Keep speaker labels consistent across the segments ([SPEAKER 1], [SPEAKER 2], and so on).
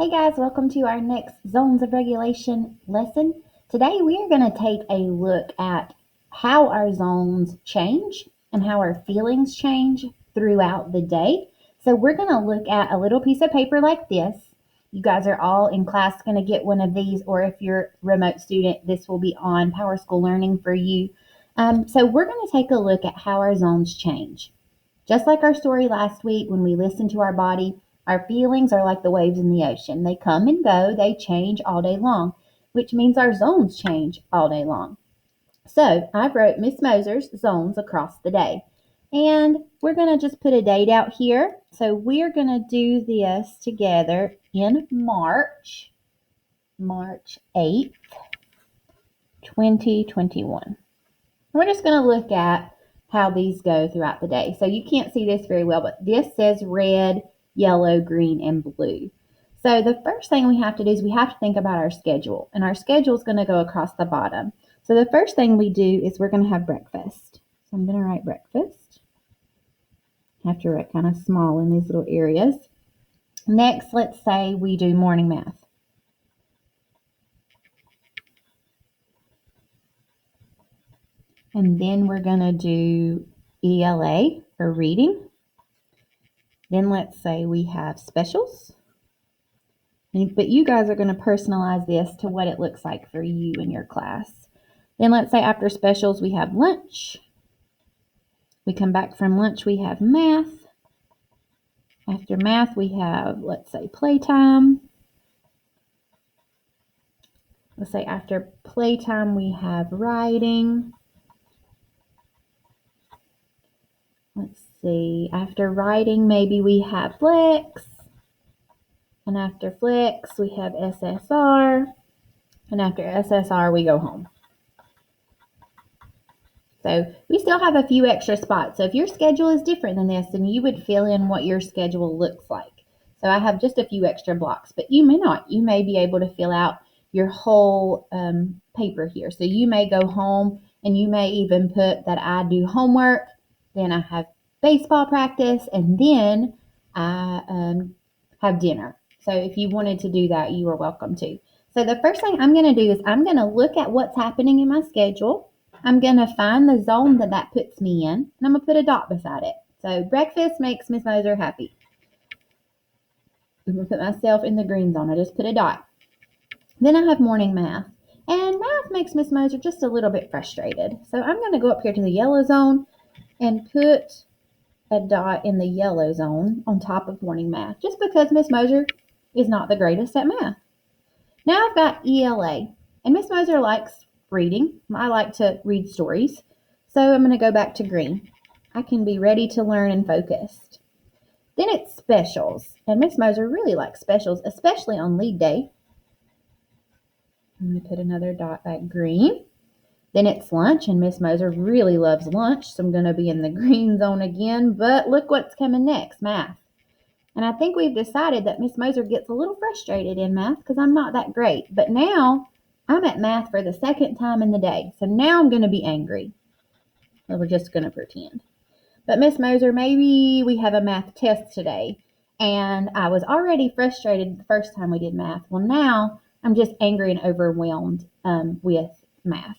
[SPEAKER 1] Hey guys, welcome to our next Zones of Regulation lesson. Today we are going to take a look at how our zones change and how our feelings change throughout the day. So we're going to look at a little piece of paper like this. You guys are all in class going to get one of these, or if you're a remote student, this will be on PowerSchool Learning for you. So we're going to take a look at how our zones change. Just like our story last week, when we listen to our body, our feelings are like the waves in the ocean. They come and go, they change all day long, which means our zones change all day long. So I wrote Miss Moser's zones across the day. And we're going to just put a date out here. So we're going to do this together in March 8th, 2021. We're just going to look at how these go throughout the day. So you can't see this very well, but this says red, yellow, green, and blue. So the first thing we have to do is we have to think about our schedule. And our schedule is going to go across the bottom. So the first thing we do is we're going to have breakfast. So I'm going to write breakfast. I have to write kind of small in these little areas. Next, let's say we do morning math. And then we're going to do ELA or reading. Then let's say we have specials. But you guys are going to personalize this to what it looks like for you in your class. Then let's say after specials we have lunch. We come back from lunch, we have math. After math we have, let's say, playtime. Let's say after playtime we have writing. Let's see, after writing maybe we have flex. And after flex we have SSR. And after SSR we go home. So we still have a few extra spots. So if your schedule is different than this, then you would fill in what your schedule looks like. So I have just a few extra blocks, but you may not. You may be able to fill out your whole paper here. So you may go home and you may even put that I do homework, then I have baseball practice, and then I have dinner. So if you wanted to do that, you are welcome to. So the first thing I'm going to do is I'm going to look at what's happening in my schedule. I'm going to find the zone that puts me in, and I'm going to put a dot beside it. So breakfast makes Miss Moser happy. I'm going to put myself in the green zone. I just put a dot. Then I have morning math. And math makes Miss Moser just a little bit frustrated. So I'm going to go up here to the yellow zone and put a dot in the yellow zone on top of morning math, just because Miss Moser is not the greatest at math. Now I've got ELA, and Miss Moser likes reading. I like to read stories, so I'm going to go back to green. I can be ready to learn and focused. Then it's specials, and Miss Moser really likes specials, especially on lead day. I'm going to put another dot at green. Then it's lunch, and Miss Moser really loves lunch, so I'm going to be in the green zone again. But look what's coming next, math. And I think we've decided that Miss Moser gets a little frustrated in math because I'm not that great. But now I'm at math for the second time in the day. So now I'm going to be angry. Well, we're just going to pretend. But Miss Moser, maybe we have a math test today. And I was already frustrated the first time we did math. Well, now I'm just angry and overwhelmed with math.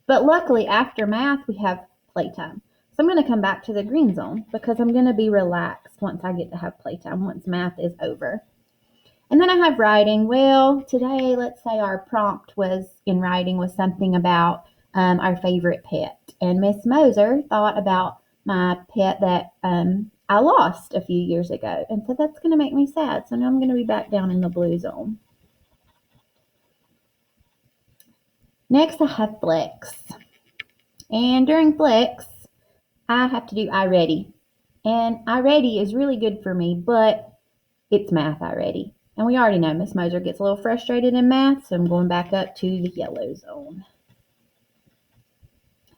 [SPEAKER 1] But luckily, after math, we have playtime. So I'm going to come back to the green zone because I'm going to be relaxed once I get to have playtime, once math is over. And then I have writing. Well, today, let's say our prompt was in writing was something about our favorite pet. And Miss Moser thought about my pet that I lost a few years ago. And so that's going to make me sad. So now I'm going to be back down in the blue zone. Next, I have flex. And during flex, I have to do iReady. And iReady is really good for me, but it's math iReady. And we already know Miss Moser gets a little frustrated in math, so I'm going back up to the yellow zone.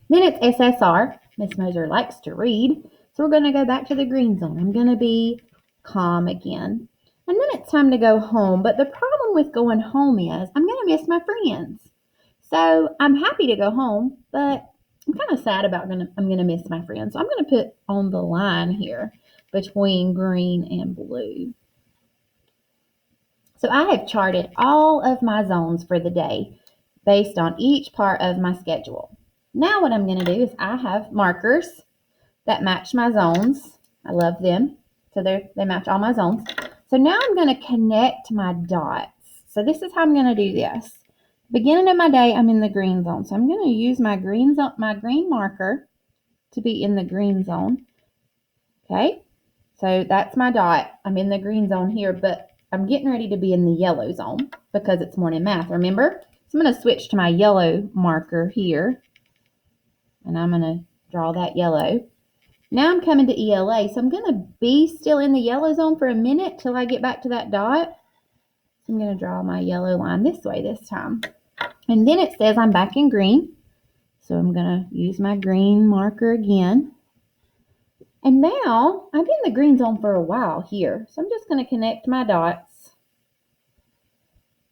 [SPEAKER 1] Then it's SSR. Miss Moser likes to read, so we're going to go back to the green zone. I'm going to be calm again. And then it's time to go home, but the problem with going home is I'm going to miss my friends. So I'm happy to go home, but I'm kind of sad about I'm gonna miss my friends. So I'm gonna put on the line here between green and blue. So I have charted all of my zones for the day based on each part of my schedule. Now what I'm going to do is I have markers that match my zones. I love them. So they match all my zones. So now I'm going to connect my dots. So this is how I'm going to do this. Beginning of my day, I'm in the green zone. So I'm going to use my green marker to be in the green zone. Okay. So that's my dot. I'm in the green zone here, but I'm getting ready to be in the yellow zone because it's morning math, remember? So I'm going to switch to my yellow marker here, and I'm going to draw that yellow. Now I'm coming to ELA, so I'm going to be still in the yellow zone for a minute till I get back to that dot. So I'm going to draw my yellow line this way this time. And then it says I'm back in green, so I'm going to use my green marker again. And now I've been in the green zone for a while here, so I'm just going to connect my dots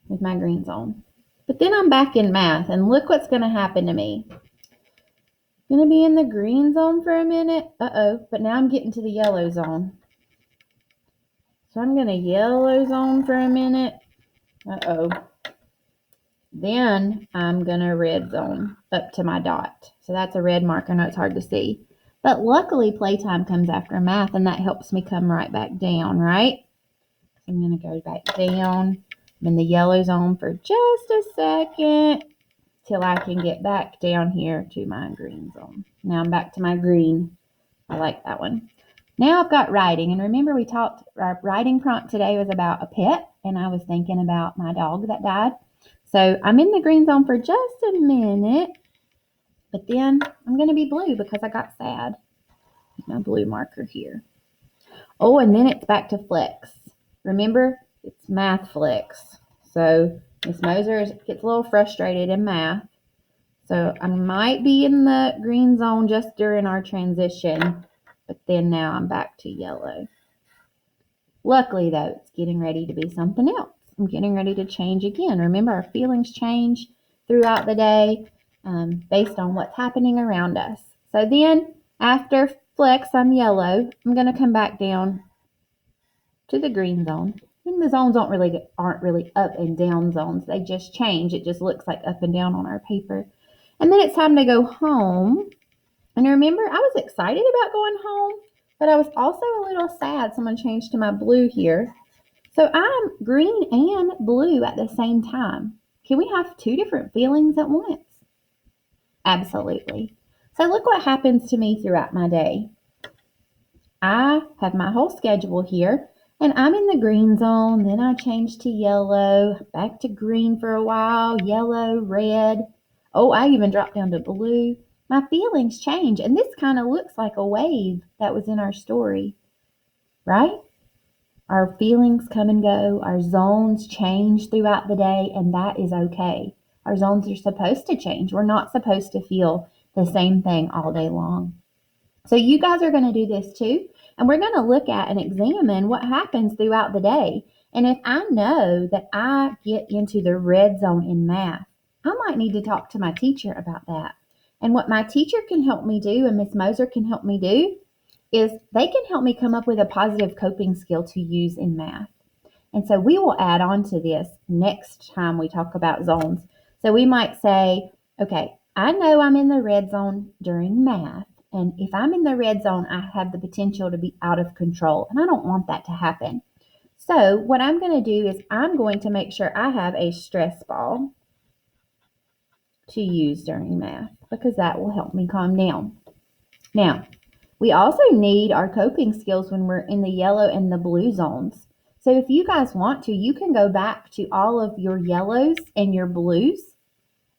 [SPEAKER 1] with my green zone. But then I'm back in math, and look what's going to happen to me. I'm going to be in the green zone for a minute. But now I'm getting to the yellow zone. So I'm going to yellow zone for a minute. Then I'm going to red zone up to my dot. So that's a red marker. I know it's hard to see. But luckily, playtime comes after math, and that helps me come right back down, right? So I'm going to go back down. I'm in the yellow zone for just a second till I can get back down here to my green zone. Now I'm back to my green. I like that one. Now I've got writing. And remember we talked, our writing prompt today was about a pet, and I was thinking about my dog that died. So I'm in the green zone for just a minute, but then I'm going to be blue because I got sad. My blue marker here. Oh, and then it's back to flex. Remember, it's math flex. So Miss Moser gets a little frustrated in math. So I might be in the green zone just during our transition, but then now I'm back to yellow. Luckily, though, it's getting ready to be something else. I'm getting ready to change again. Remember, our feelings change throughout the day based on what's happening around us. So then, after flex, I'm yellow. I'm going to come back down to the green zone. And the zones aren't really up and down zones. They just change. It just looks like up and down on our paper. And then it's time to go home. And remember, I was excited about going home, but I was also a little sad. Someone changed to my blue here. So I'm green and blue at the same time. Can we have two different feelings at once? Absolutely. So look what happens to me throughout my day. I have my whole schedule here, and I'm in the green zone. Then I change to yellow, back to green for a while, yellow, red. Oh, I even dropped down to blue. My feelings change, and this kind of looks like a wave that was in our story, right? Our feelings come and go. Our zones change throughout the day, and that is okay. Our zones are supposed to change. We're not supposed to feel the same thing all day long. So you guys are going to do this too, and we're going to look at and examine what happens throughout the day. And if I know that I get into the red zone in math, I might need to talk to my teacher about that. And what my teacher can help me do, and Miss Moser can help me do, is they can help me come up with a positive coping skill to use in math. And so we will add on to this next time we talk about zones. So we might say, okay, I know I'm in the red zone during math. And if I'm in the red zone, I have the potential to be out of control. And I don't want that to happen. So what I'm going to do is I'm going to make sure I have a stress ball to use during math because that will help me calm down. Now, we also need our coping skills when we're in the yellow and the blue zones. So if you guys want to, you can go back to all of your yellows and your blues,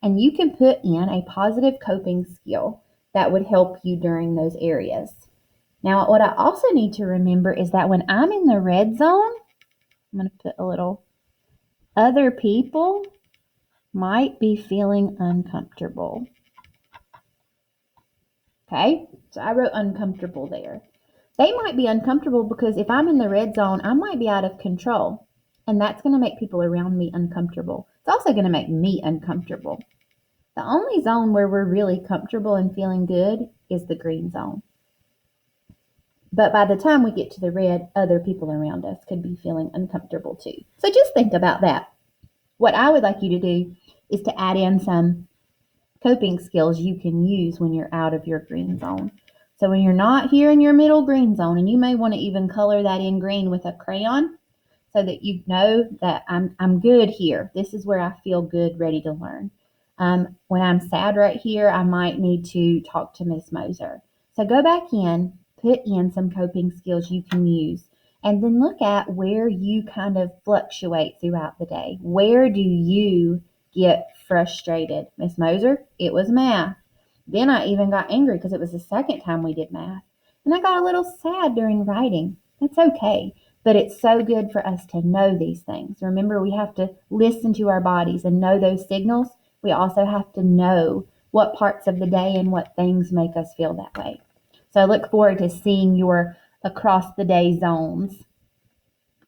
[SPEAKER 1] and you can put in a positive coping skill that would help you during those areas. Now, what I also need to remember is that when I'm in the red zone, I'm going to put a little, other people might be feeling uncomfortable. Okay, so I wrote uncomfortable there. They might be uncomfortable because if I'm in the red zone, I might be out of control. And that's going to make people around me uncomfortable. It's also going to make me uncomfortable. The only zone where we're really comfortable and feeling good is the green zone. But by the time we get to the red, other people around us could be feeling uncomfortable too. So just think about that. What I would like you to do is to add in some coping skills you can use when you're out of your green zone. So when you're not here in your middle green zone, and you may want to even color that in green with a crayon so that you know that I'm good here. This is where I feel good, ready to learn. When I'm sad right here, I might need to talk to Miss Moser. So go back in, put in some coping skills you can use, and then look at where you kind of fluctuate throughout the day. Where do you get frustrated? Miss Moser, it was math. Then I even got angry because it was the second time we did math. And I got a little sad during writing. That's okay. But it's so good for us to know these things. Remember, we have to listen to our bodies and know those signals. We also have to know what parts of the day and what things make us feel that way. So I look forward to seeing your across the day zones